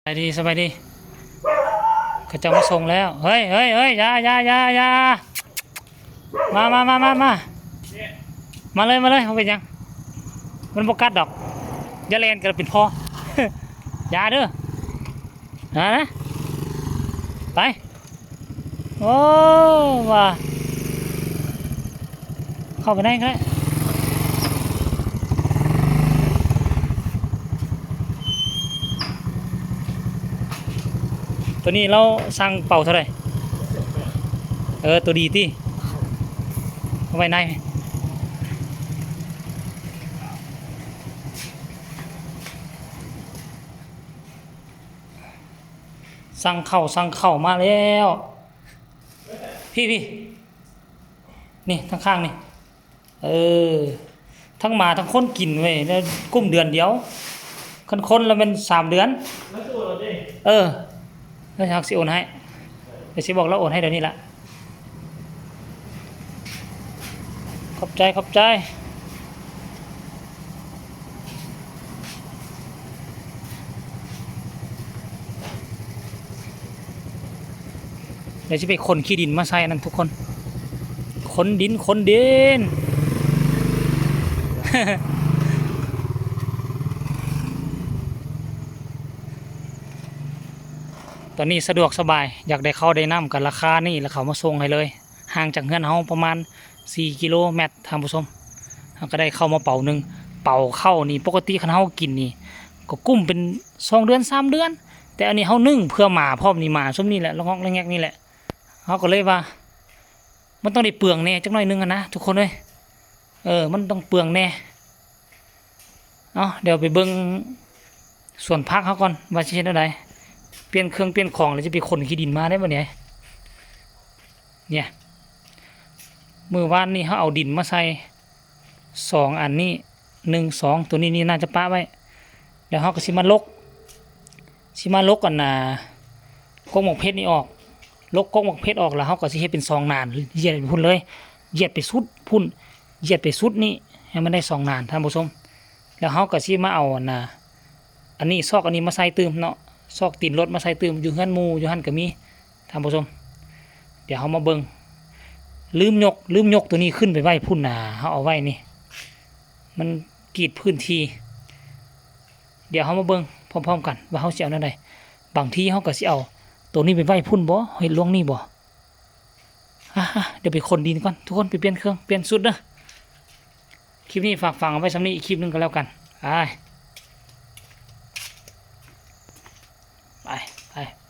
สบายดีเขาจะมาส่งแล้วเฮ้ยอย่ามาเลยเขาเป็นยังมันบกัดดอกอย่าเล่นกันเป็นพ่อ อย่าเด้อนะไปโอ้ว่าเข้าไปได้ก็ได้ตัวนี้เราสั่งเป่าเท่าไหร่ตัวดีที่เอาไว้ในสั่งเข่ามาแล้วพี่นี่ทั้งข้างนี่ทั้งหมาทั้งคนกินเว้ยแล้วกุ้มเดือนเดียวคนแล้วเป็น3 เดือนแล้วหักสิโอนให้เดี๋ยวสิบอกแล้วโอนให้เดี๋ยวนี้ละขอบใจเดี๋ยวจะไปขนขี้ดินมาใส่นั่นทุกคนขนดิน ตอนนี้สะดวกสบายอยากได้เข้าได้น้ำกับราคานี่แล้วเขามาส่งให้เลยห่างจากเฮือนเฮาประมาณ4 กิโลเมตรท่านผู้ชมเราก็ได้เข้ามาเป่าหนึ่งเป่าเข้านี่ปกติคันเฮากินนี่ก็กุ้มเป็น2 เดือน 3 เดือนแต่อันนี้เฮานึ่งเพื่อหมาพร้อมนี่หมาซุ่มนี่แหละละงอกละแงกนี่แหละเฮาก็เลยว่ามันต้องได้เปลืองแน่จักหน่อยนึงนะทุกคนเลยมันต้องเปลืองแน่เดี๋ยวไปเบิ่งส่วนพักเขาก่อนว่าสิเฮ็ดจั่งใดเปลี่ยนเครื่องเปลี่ยนของแล้วจะไปขนขี้ดินมาได้บ่เนี่ยมื้อวานนี้เขาเอาดินมาใส่2 อันนี้1 2ตัวนี้น่าจะปะไว้เดี๋ยวเขาก็สิมาลกกันกกหมกเพชรนี่ออกลกกกหมกเพชรออกแล้วเขาก็สิเฮ็ดเป็น2 นานเหยียดไปพุ่นเลยเหยียดไปสุดพุ่นเหยียดไปสุดนี่ให้มันได้2 นานท่านผู้ชมแล้วเขาก็สิมาเอาอันนี้ซอกอันนี้มาใส่เติมเนาะซอกตีนรถมาใส่เติมอยู่เฮือนหมู่อยู่หั่นก็มีท่านผู้ชมเดี๋ยวเขามาเบิ่งลืมยกตัวนี้ขึ้นไปไว้พุ่นเขาเอาไว้นี่มันกีดพื้นที่เดี๋ยวเขามาเบิ่งพร้อมๆกันว่าเขาสิเอาแนวใดบางทีเขาก็สิเอาตัวนี้ไปไว้พุ่นบ่เฮ็ดลงนี่บ่เดี๋ยวไปขนดินก่อนทุกคนไปเปลี่ยนเครื่องเปลี่ยนชุดเด้อคลิปนี้ฝากฟังเอาไว้สำนี้อีกคลิปนึงก็แล้วกันไป